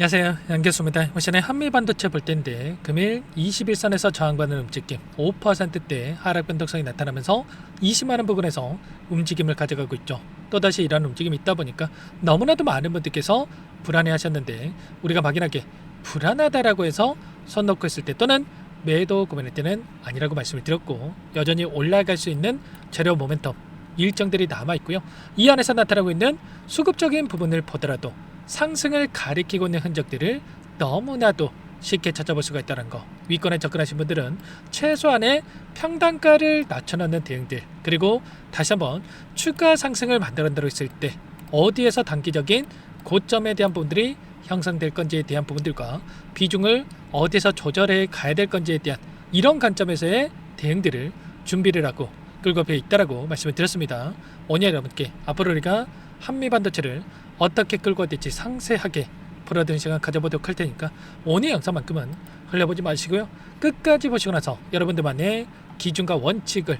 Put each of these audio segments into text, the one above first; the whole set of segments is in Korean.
안녕하세요, 양교수입니다. 이번에 한미반도체 볼 텐데 금일 21선에서 저항받는 움직임 5%대 하락 변동성이 나타나면서 20만원 부근에서 움직임을 가져가고 있죠. 또다시 이런 움직임이 있다 보니까 너무나도 많은 분들께서 불안해 하셨는데, 우리가 막연하게 불안하다라고 해서 손 놓고 있을 때 또는 매도 고민할 때는 아니라고 말씀을 드렸고, 여전히 올라갈 수 있는 재료 모멘텀 일정들이 남아 있고요. 이 안에서 나타나고 있는 수급적인 부분을 보더라도 상승을 가리키고 있는 흔적들을 너무나도 쉽게 찾아볼 수가 있다는 거. 위권에 접근하신 분들은 최소한의 평단가를 낮춰놓는 대응들, 그리고 다시 한번 추가 상승을 만들어낸다고 했을 때 어디에서 단기적인 고점에 대한 부분들이 형성될 건지에 대한 부분들과 비중을 어디서 조절해 가야 될 건지에 대한 이런 관점에서의 대응들을 준비를 하고 끌고 있다라고 말씀을 드렸습니다. 오늘 여러분께 앞으로 우리가 한미반도체를 어떻게 끌고 될지 상세하게 풀어드는 시간 가져보도록 할 테니까 오늘 영상만큼은 흘려보지 마시고요. 끝까지 보시고 나서 여러분들만의 기준과 원칙을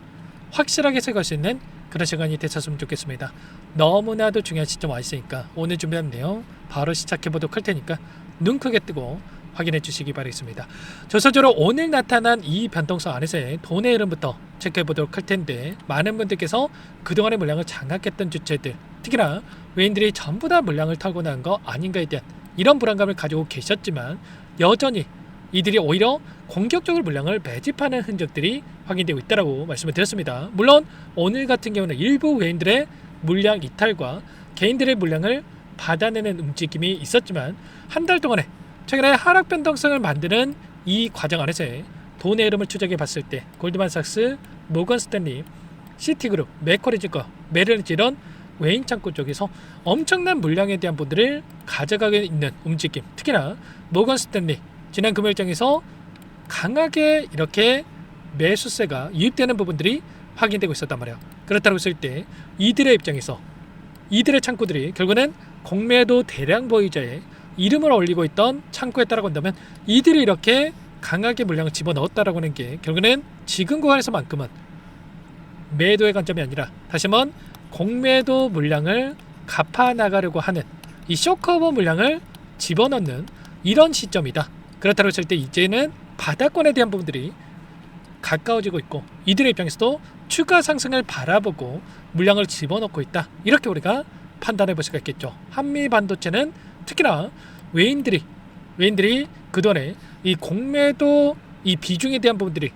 확실하게 세울 수 있는 그런 시간이 되셨으면 좋겠습니다. 너무나도 중요한 시점 와 있으니까 오늘 준비한 내용 바로 시작해 보도록 할 테니까 눈 크게 뜨고 확인해 주시기 바라겠습니다. 조선적으로 오늘 나타난 이 변동성 안에서의 돈의 흐름부터 체크해 보도록 할 텐데, 많은 분들께서 그동안의 물량을 장악했던 주체들, 특히나 외인들이 전부 다 물량을 털고 난 거 아닌가에 대한 이런 불안감을 가지고 계셨지만, 여전히 이들이 오히려 공격적으로 물량을 매집하는 흔적들이 확인되고 있다고 말씀을 드렸습니다. 물론 오늘 같은 경우는 일부 외인들의 물량 이탈과 개인들의 물량을 받아내는 움직임이 있었지만, 한 달 동안에 최근에 하락 변동성을 만드는 이 과정 안에서의 돈의 흐름을 추적해 봤을 때 골드만삭스, 모건스탠리, 시티그룹, 메커리지과 메릴린치 이런 외인 창구 쪽에서 엄청난 물량에 대한 부분들을 가져가고 있는 움직임, 특히나 모건스탠리 지난 금요일장에서 강하게 이렇게 매수세가 유입되는 부분들이 확인되고 있었단 말이에요. 그렇다고 했을 때 이들의 입장에서 이들의 창구들이 결국은 공매도 대량 보유자의 이름을 올리고 있던 창구에 따라 본다면 이들이 이렇게 강하게 물량을 집어넣었다라고 하는 게 결국은 지금 구간에서만큼은 매도의 관점이 아니라 다시 한번 공매도 물량을 갚아 나가려고 하는 이 쇼커버 물량을 집어넣는 이런 시점이다. 그렇다고 했을 때 이제는 바닥권에 대한 부분들이 가까워지고 있고 이들의 입장에서도 추가 상승을 바라보고 물량을 집어넣고 있다. 이렇게 우리가 판단해 볼 수가 있겠죠. 한미 반도체는 특히나 외인들이 그동안에 이 공매도 이 비중에 대한 부분들이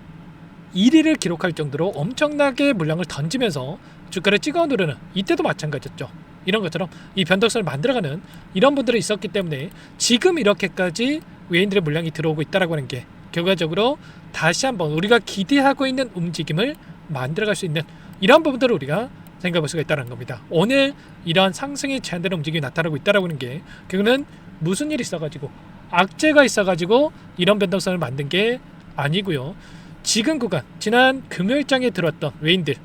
1위를 기록할 정도로 엄청나게 물량을 던지면서 주가를 찍어 누르는, 이때도 마찬가지였죠. 이런 것처럼 이 변동성을 만들어가는 이런 분들이 있었기 때문에 지금 이렇게까지 외인들의 물량이 들어오고 있다라고 하는 게 결과적으로 다시 한번 우리가 기대하고 있는 움직임을 만들어갈 수 있는 이런 부분들을 우리가 생각해 볼 수가 있다는 겁니다. 오늘 이러한 상승이 제한되는 움직임이 나타나고 있다라고 하는 게 결국은 무슨 일이 있어가지고 악재가 있어가지고 이런 변동성을 만든 게 아니고요. 지금 구간 지난 금요일장에 들어왔던 외인들,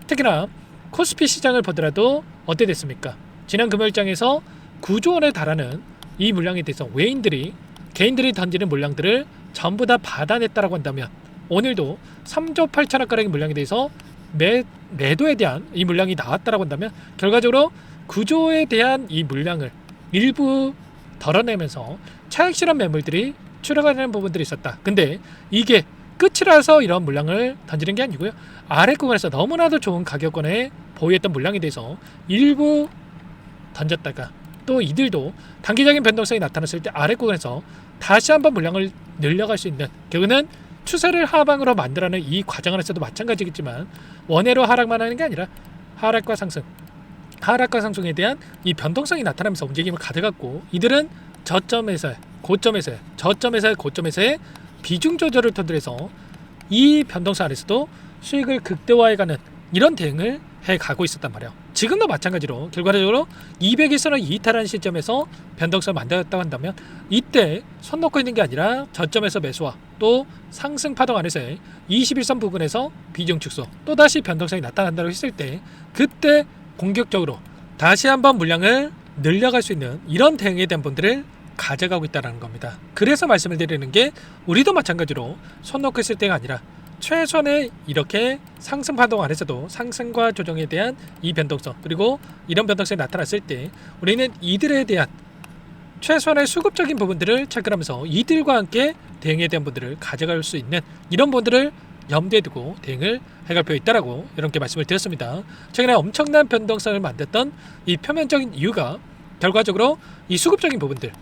특히나 코스피 시장을 보더라도 어때 됐습니까? 지난 금요일장에서 9조 원에 달하는 이 물량에 대해서 외인들이 개인들이 던지는 물량들을 전부 다 받아냈다라고 한다면 오늘도 3조 8천억 가량의 물량에 대해서 매도에 대한 이 물량이 나왔다라고 한다면 결과적으로 9조에 대한 이 물량을 일부 덜어내면서 차익 실현 매물들이 출하가는 부분들이 있었다. 근데 이게 끝이라서 이런 물량을 던지는 게 아니고요. 아래 구간에서 너무나도 좋은 가격권에 보유했던 물량에 대해서 일부 던졌다가 또 이들도 단기적인 변동성이 나타났을 때 아래 구간에서 다시 한번 물량을 늘려갈 수 있는, 결국은 추세를 하방으로 만들어내는 이 과정 안에서도 마찬가지겠지만 원회로 하락만 하는 게 아니라 하락과 상승에 대한 이 변동성이 나타나면서 움직임을 가져갔고, 이들은 저점에서의 고점에서의 비중 조절을 통해서 이 변동성 안에서도 수익을 극대화해가는 이런 대응을 해가고 있었단 말이에요. 지금도 마찬가지로 결과적으로 200일선을 이탈하는 시점에서 변동성을 만들었다고 한다면 이때 손 놓고 있는 게 아니라 저점에서 매수와 또 상승 파동 안에서의 21선 부분에서 비중 축소, 또다시 변동성이 나타난다고 했을 때 그때 공격적으로 다시 한번 물량을 늘려갈 수 있는 이런 대응에 대한 분들을 가져가고 있다는 겁니다. 그래서 말씀을 드리는 게 우리도 마찬가지로 손 놓고 있을 때가 아니라 최선의 이렇게 상승 파동 안에서도 상승과 조정에 대한 이 변동성, 그리고 이런 변동성이 나타났을 때 우리는 이들에 대한 최소한의 수급적인 부분들을 체크하면서 이들과 함께 대응에 대한 부분들을 가져갈 수 있는 이런 부분들을 염두에 두고 대응을 해갈 필요가 있다라고 이렇게 말씀을 드렸습니다. 최근에 엄청난 변동성을 만들었던 이 표면적인 이유가 결과적으로 이 수급적인 부분들,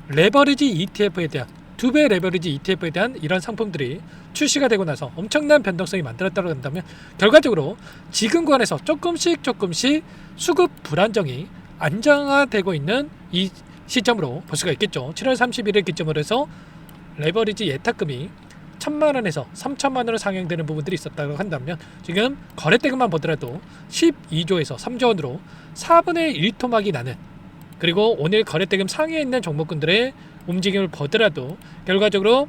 레버리지 ETF에 대한 2배 레버리지 ETF에 대한 이런 상품들이 출시가 되고 나서 엄청난 변동성이 만들었다고 한다면 결과적으로 지금 구간에서 조금씩 수급 불안정이 안정화되고 있는 이 시점으로 볼 수가 있겠죠. 7월 30일을 기점으로 해서 레버리지 예탁금이 1,000만원에서 3,000만원으로 상향되는 부분들이 있었다고 한다면 지금 거래대금만 보더라도 12조에서 3조원으로 4분의 1 토막이 나는, 그리고 오늘 거래대금 상위에 있는 종목군들의 움직임을 보더라도 결과적으로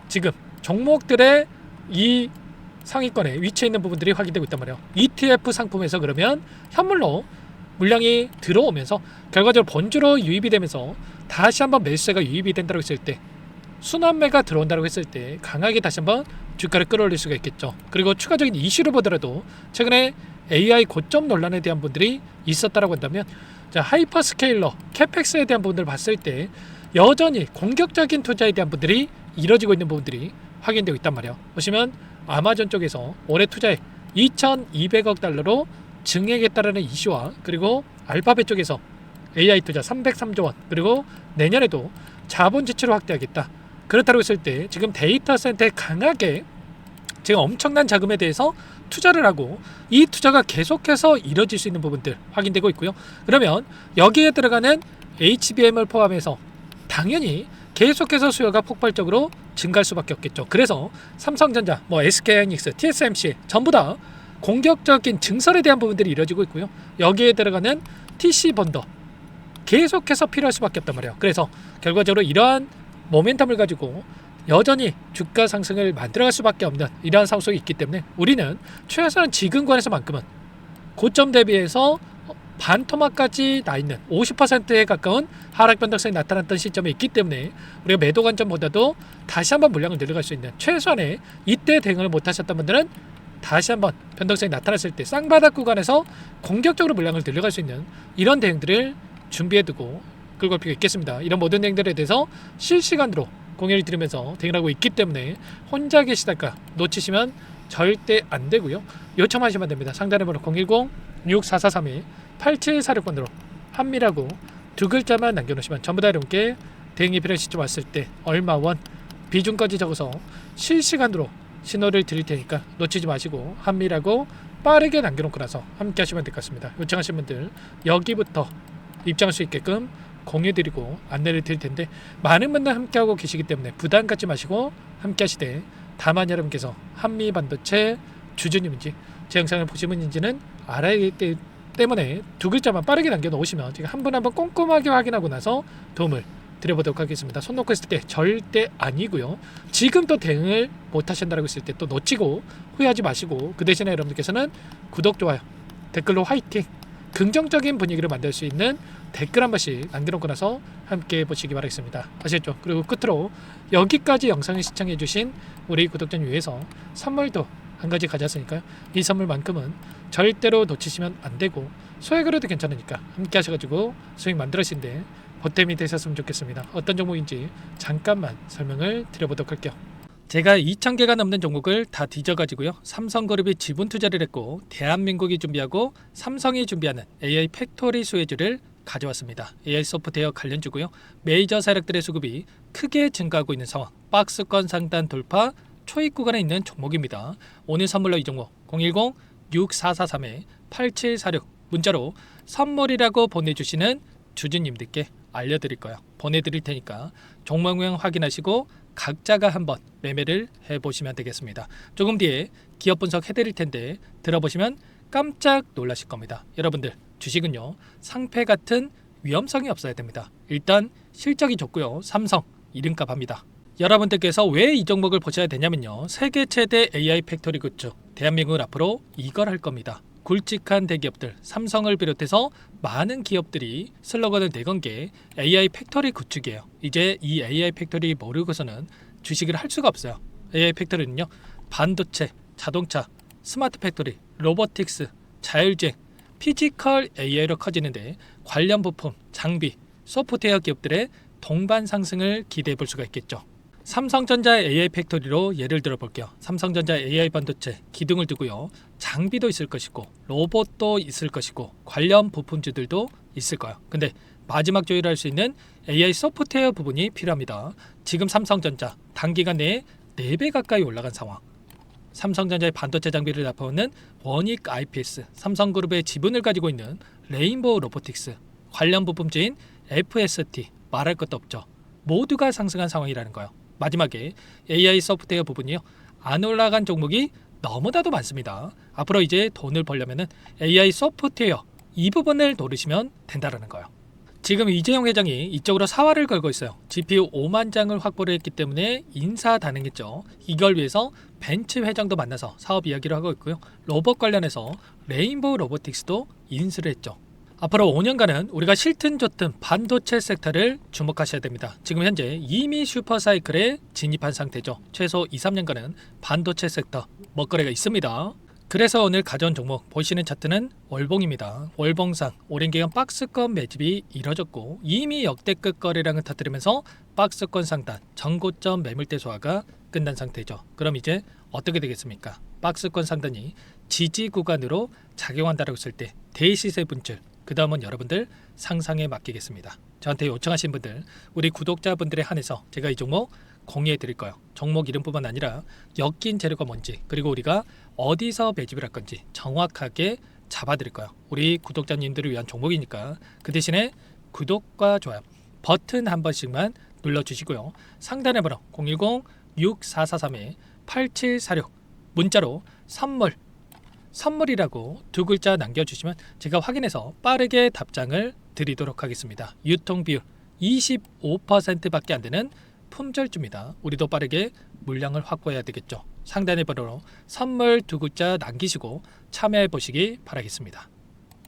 지금 종목들의 이 상위권에 위치해 있는 부분들이 확인되고 있단 말이에요. ETF 상품에서 그러면 현물로 물량이 들어오면서 결과적으로 본주로 유입이 되면서 다시 한번 매수세가 유입이 된다고 했을 때, 순환매가 들어온다고 했을 때 강하게 다시 한번 주가를 끌어올릴 수가 있겠죠. 그리고 추가적인 이슈를 보더라도 최근에 AI 고점 논란에 대한 분들이 있었다고 한다면, 자, 하이퍼스케일러 캐펙스에 대한 부분들을 봤을 때 여전히 공격적인 투자에 대한 부분들이 이루어지고 있는 부분들이 확인되고 있단 말이에요. 보시면 아마존 쪽에서 올해 투자액 2,200억 달러로 증액했다라는 이슈와, 그리고 알파벳 쪽에서 AI 투자 303조 원, 그리고 내년에도 자본 지출을 확대하겠다. 그렇다고 했을 때 지금 데이터 센터에 강하게 지금 엄청난 자금에 대해서 투자를 하고 이 투자가 계속해서 이뤄질 수 있는 부분들 확인되고 있고요. 그러면 여기에 들어가는 HBM을 포함해서 당연히 계속해서 수요가 폭발적으로 증가할 수밖에 없겠죠. 그래서 삼성전자, SK하이닉스, TSMC 전부 다 공격적인 증설에 대한 부분들이 이루어지고 있고요. 여기에 들어가는 TC 번더 계속해서 필요할 수밖에 없단 말이에요. 그래서 결과적으로 이러한 모멘텀을 가지고 여전히 주가 상승을 만들어갈 수밖에 없는 이러한 상황이 있기 때문에 우리는 최소한 지금 구간에서만큼은 고점 대비해서 반토막까지 나 있는 50%에 가까운 하락 변동성이 나타났던 시점에 있기 때문에 우리가 매도 관점보다도 다시 한번 물량을 늘려갈 수 있는, 최소한의 이때 대응을 못하셨던 분들은 다시 한번 변동성이 나타났을 때 쌍바닥 구간에서 공격적으로 물량을 늘려갈 수 있는 이런 대응들을 준비해두고 끌고 갈 필요가 있겠습니다. 이런 모든 대응들에 대해서 실시간으로 공유를 드리면서 대응을 하고 있기 때문에 혼자 계시다가 놓치시면 절대 안 되고요. 요청하시면 됩니다. 상단의 번호 010-6443-8746번으로 한미라고 두 글자만 남겨놓으시면 전부 다 여러분께 대응이 필요한 시점 왔을 때 얼마 원 비중까지 적어서 실시간으로 신호를 드릴 테니까 놓치지 마시고 한미라고 빠르게 남겨놓고 나서 함께 하시면 될 것 같습니다. 요청하신 분들 여기부터 입장할 수 있게끔 공유드리고 안내를 드릴 텐데 많은 분들 함께하고 계시기 때문에 부담 갖지 마시고 함께 하시되, 다만 여러분께서 한미반도체 주주님인지 제 영상을 보신 분인지는 알아야 되기 때문에 두 글자만 빠르게 남겨놓으시면 제가 한 분 한 분 꼼꼼하게 확인하고 나서 도움을 드려보도록 하겠습니다. 손 놓고 있을 때 절대 아니고요. 지금 또 대응을 못하신다고 했을 때 또 놓치고 후회하지 마시고, 그 대신에 여러분들께서는 구독, 좋아요, 댓글로 화이팅, 긍정적인 분위기를 만들 수 있는 댓글 한 번씩 남겨놓고 나서 함께 보시기 바라겠습니다. 아시겠죠? 그리고 끝으로 여기까지 영상을 시청해주신 우리 구독자님 위해서 선물도 한 가지 가져왔으니까요. 이 선물만큼은 절대로 놓치시면 안 되고 소액으로 도 괜찮으니까 함께 하셔가지고 수익 만들으신데 보탬이 되셨으면 좋겠습니다. 어떤 종목인지 잠깐만 설명을 드려보도록 할게요. 제가 2,000개가 넘는 종목을 다 뒤져가지고요. 삼성그룹이 지분 투자를 했고 대한민국이 준비하고 삼성이 준비하는 AI 팩토리 수혜주를 가져왔습니다. AI 소프트웨어 관련주고요. 메이저 세력들의 수급이 크게 증가하고 있는 상황, 박스권 상단 돌파 초입 구간에 있는 종목입니다. 오늘 선물로 이 종목 010-6443-8746 문자로 선물이라고 보내주시는 주주님들께 알려드릴 거예요. 보내드릴 테니까 종목명 확인하시고 각자가 한번 매매를 해보시면 되겠습니다. 조금 뒤에 기업 분석 해드릴 텐데 들어보시면 깜짝 놀라실 겁니다. 여러분들 주식은요 상패 같은 위험성이 없어야 됩니다. 일단 실적이 좋고요. 삼성 이름값 합니다. 여러분들께서 왜 이 종목을 보셔야 되냐면요, 세계 최대 AI 팩토리 굿즈 대한민국은 앞으로 이걸 할 겁니다. 굵직한 대기업들 삼성을 비롯해서 많은 기업들이 슬로건을 내건 게 AI 팩토리 구축이에요. 이제 이 AI 팩토리 모르고서는 주식을 할 수가 없어요. AI 팩토리는요 반도체, 자동차, 스마트 팩토리, 로보틱스, 자율주행, 피지컬 AI로 커지는데 관련 부품, 장비, 소프트웨어 기업들의 동반 상승을 기대해 볼 수가 있겠죠. 삼성전자 AI 팩토리로 예를 들어 볼게요. 삼성전자 AI 반도체 기둥을 두고요. 장비도 있을 것이고 로봇도 있을 것이고 관련 부품주들도 있을 거예요. 근데 마지막 조율할 수 있는 AI 소프트웨어 부분이 필요합니다. 지금 삼성전자 단기간 내에 4배 가까이 올라간 상황. 삼성전자의 반도체 장비를 납품하는 원익 IPS, 삼성그룹의 지분을 가지고 있는 레인보우 로보틱스, 관련 부품주인 FST 말할 것도 없죠. 모두가 상승한 상황이라는 거예요. 마지막에 AI 소프트웨어 부분이요. 안 올라간 종목이 너무나도 많습니다. 앞으로 이제 돈을 벌려면 AI 소프트웨어 이 부분을 노리시면 된다는 거예요. 지금 이재용 회장이 이쪽으로 사활을 걸고 있어요. GPU 5만 장을 확보를 했기 때문에 인사다능했죠. 이걸 위해서 벤츠 회장도 만나서 사업 이야기를 하고 있고요. 로봇 관련해서 레인보우 로보틱스도 인수를 했죠. 앞으로 5년간은 우리가 싫든 좋든 반도체 섹터를 주목하셔야 됩니다. 지금 현재 이미 슈퍼사이클에 진입한 상태죠. 최소 2, 3년간은 반도체 섹터 먹거리가 있습니다. 그래서 오늘 가져온 종목 보시는 차트는 월봉입니다. 월봉상 오랜 기간 박스권 매집이 이뤄졌고 이미 역대급 거래량을 터뜨리면서 박스권 상단 전고점 매물대 소화가 끝난 상태죠. 그럼 이제 어떻게 되겠습니까? 박스권 상단이 지지 구간으로 작용한다고 했을 때 대시세 분출, 그 다음은 여러분들 상상에 맡기겠습니다. 저한테 요청하신 분들, 우리 구독자분들에 한해서 제가 이 종목 공유해 드릴 거예요. 종목 이름뿐만 아니라 엮인 재료가 뭔지, 그리고 우리가 어디서 매집을 할 건지 정확하게 잡아 드릴 거예요. 우리 구독자님들을 위한 종목이니까 그 대신에 구독과 좋아요 버튼 한 번씩만 눌러주시고요. 상단의 번호 010-6443-8746 문자로 선물이라고 2글자 남겨주시면 제가 확인해서 빠르게 답장을 드리도록 하겠습니다. 유통 비율 25%밖에 안 되는 품절주입니다. 우리도 빠르게 물량을 확보해야 되겠죠. 상단의 번호로 선물 2글자 남기시고 참여해 보시기 바라겠습니다.